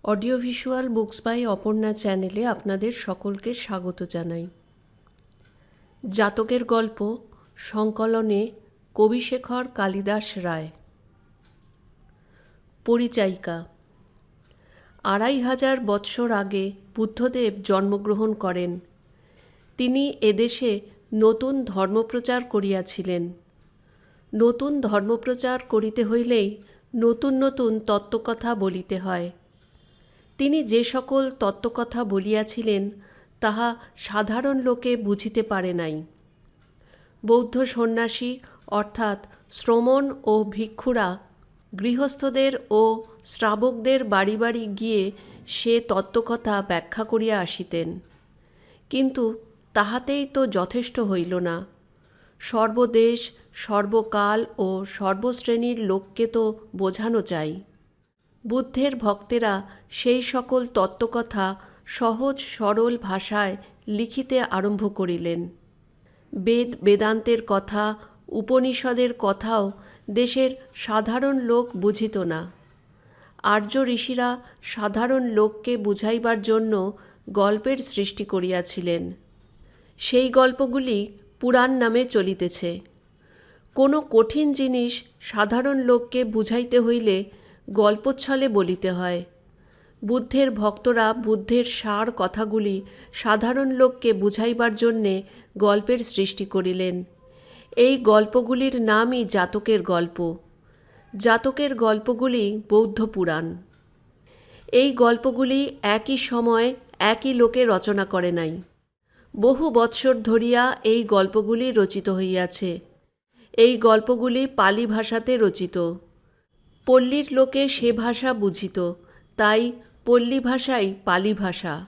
Audio visual books by Aparna চ্যানেলে আপনাদের সকলকে স্বাগত জানাই। জাতকের গল্প সংকলনে কবিশেখর কালিদাস রায়। পরিচায়িকা। ২৫০০ বৎসর আগে বুদ্ধদেব জন্মগ্রহণ করেন। তিনি এদেশে নতুন ধর্মপ্রচার করিয়াছিলেন। নতুন ধর্মপ্রচার করিতে হইলেই নতুন নতুন তত্ত্বকথা বলিতে হয়। তিনি যে সকল তত্ত্বকথা বলিয়াছিলেন তাহা সাধারণ লোকে বুঝিতে পারে নাই। বৌদ্ধ সন্ন্যাসী অর্থাৎ শ্রমণ ও ভিক্ষুরা গৃহস্থদের ও শ্রাবকদের বাড়ি বাড়ি গিয়ে সে তত্ত্বকথা ব্যাখ্যা করিয়া আসিতেন। কিন্তু তাহাতেই তো যথেষ্ট হইল না। সর্বদেশ, সর্বকাল ও সর্বশ্রেণীর লোককে তো বোঝানো চাই। বুদ্ধের ভক্তেরা সেই সকল তত্ত্বকথা সহজ সরল ভাষায় লিখিতে আরম্ভ করিলেন। বেদ বেদান্তের কথা, উপনিষদের কথাও দেশের সাধারণ লোক বুঝিত না। আর্য ঋষিরা সাধারণ লোককে বুঝাইবার জন্য গল্পের সৃষ্টি করিয়াছিলেন। সেই গল্পগুলি পুরাণ নামে চলিতেছে। কোনো কঠিন জিনিস সাধারণ লোককে বুঝাইতে হইলে গল্পচ্ছলে বলিতে হয়। বুদ্ধের ভক্তরা বুদ্ধের সার কথাগুলি সাধারণ লোককে বুঝাইবার জন্যে গল্পের সৃষ্টি করিলেন। এই গল্পগুলির নামই জাতকের গল্প। জাতকের গল্পগুলি বৌদ্ধ পুরাণ। এই গল্পগুলি একই সময় একই লোকে রচনা করে নাই। বহু বৎসর ধরিয়া এই গল্পগুলি রচিত হইয়াছে। এই গল্পগুলি পালি ভাষাতে রচিত। পল্লীর লোকে সে ভাষা বুঝিত, তাই পল্লী ভাষাই পালি ভাষা।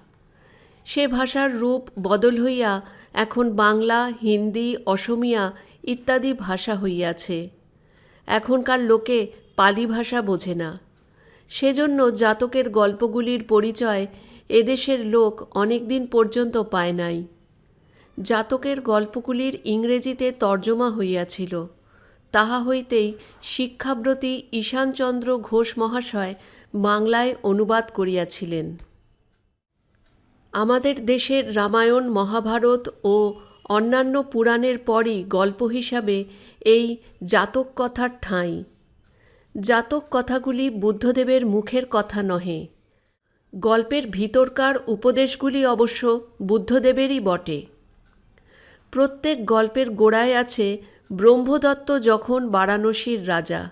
সে ভাষার রূপ বদল হইয়া এখন বাংলা, হিন্দি, অসমিয়া ইত্যাদি ভাষা হইয়াছে। এখনকার লোকে পালি ভাষা বোঝে না। সেজন্য জাতকের গল্পগুলির পরিচয় এদেশের লোক অনেক দিন পর্যন্ত পায় নাই। জাতকের গল্পগুলির ইংরেজিতে তর্জমা হইয়াছিল। তাহা হইতেই শিক্ষাব্রতী ঈশানচন্দ্র ঘোষ মহাশয় বাংলায় অনুবাদ করিয়াছিলেন। আমাদের দেশের রামায়ণ, মহাভারত ও অন্যান্য পুরাণের পরই গল্প হিসাবে এই জাতক কথার ঠাঁই। জাতক কথাগুলি বুদ্ধদেবের মুখের কথা নহে। গল্পের ভিতরকার উপদেশগুলি অবশ্য বুদ্ধদেবেরই বটে। প্রত্যেক গল্পের গোড়ায় আছে ব্রহ্মদত্ত যখন বারাণসীর রাজা,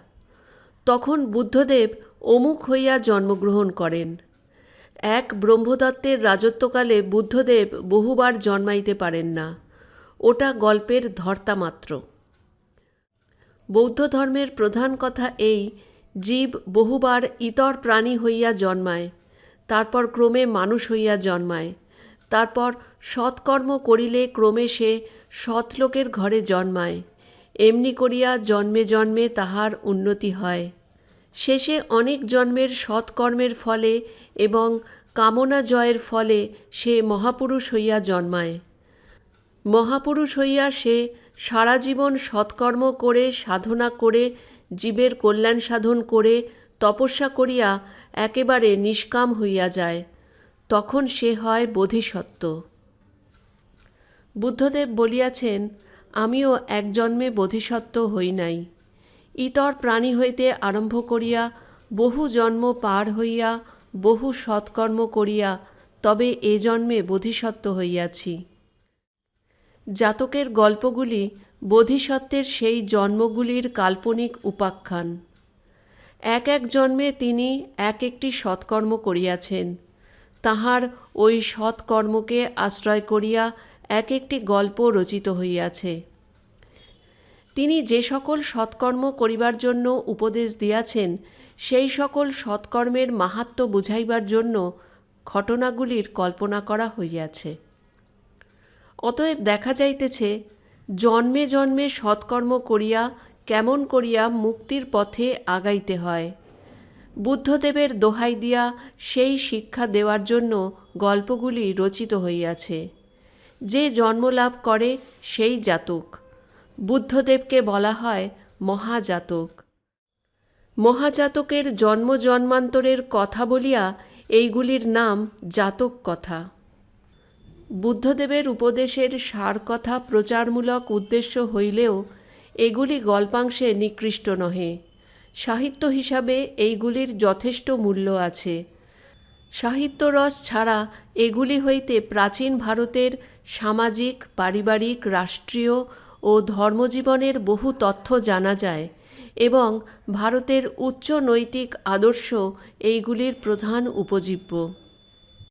তখন বুদ্ধদেব অমুক হইয়া জন্মগ্রহণ করেন। এক ব্রহ্মদত্তের রাজত্বকালে বুদ্ধদেব বহুবার জন্মাইতে পারেন না। ওটা গল্পের ধর্তা মাত্র। বৌদ্ধ ধর্মের প্রধান কথা এই, জীব বহুবার ইতর প্রাণী হইয়া জন্মায়, তারপর ক্রমে মানুষ হইয়া জন্মায়, তারপর সৎকর্ম করিলে ক্রমে সে সৎলোকের ঘরে জন্মায়। এমনি করিয়া জন্মে জন্মে তাহার উন্নতি হয়। শেষে অনেক জন্মের সৎকর্মের ফলে এবং কামনা জয়ের ফলে সে মহাপুরুষ হইয়া জন্মায়। মহাপুরুষ হইয়া সে সারা জীবন সৎকর্ম করে, সাধনা করে, জীবের কল্যাণ সাধন করে, তপস্যা করিয়া একেবারে নিষ্কাম হইয়া যায়। তখন সে হয় বোধিসত্ত্ব। বুদ্ধদেব বলিয়াছেন, আমিও এক জন্মে বোধিসত্ত্ব হই নাই। ইতর প্রাণী হইতে আরম্ভ করিয়া বহু জন্ম পার হইয়া বহু সৎকর্ম করিয়া তবে এ জন্মে বোধিসত্ত্ব হইয়াছি। জাতকের গল্পগুলি বোধিসত্ত্বের সেই জন্মগুলির কাল্পনিক উপাখ্যান। এক এক জন্মে তিনি এক একটি সৎকর্ম করিয়াছেন। তাহার ওই সৎকর্মকে আশ্রয় করিয়া এক একটি গল্প রচিত হইয়াছে। তিনি যে সকল সৎকর্ম করিবার জন্য উপদেশ দিয়াছেন, সেই সকল সৎকর্মের মাহাত্ম্য বুঝাইবার জন্য ঘটনাগুলির কল্পনা করা হইয়াছে। অতএব দেখা যাইতেছে, জন্মে জন্মে সৎকর্ম করিয়া কেমন করিয়া মুক্তির পথে আগাইতে হয়। বুদ্ধদেবের দোহাই দিয়া সেই শিক্ষা দেওয়ার জন্য গল্পগুলি রচিত হইয়াছে। যে জন্মলাভ করে সেই জাতক। বুদ্ধদেবকে বলা হয় মহাজাতক। মহাজাতকের জন্ম জন্মান্তরের কথা বলিয়া এইগুলির নাম জাতক কথা। বুদ্ধদেবের উপদেশের সার কথা প্রচারমূলক উদ্দেশ্য হইলেও এগুলি গল্পাংশে নিকৃষ্ট নহে। সাহিত্য হিসাবে এইগুলির যথেষ্ট মূল্য আছে। সাহিত্যরস ছাড়া এগুলি হইতে প্রাচীন ভারতের সামাজিক, পারিবারিক, রাষ্ট্রীয় ও ধর্মজীবনের বহু তথ্য জানা যায় এবং ভারতের উচ্চ নৈতিক আদর্শ এইগুলির প্রধান উপজীব্য।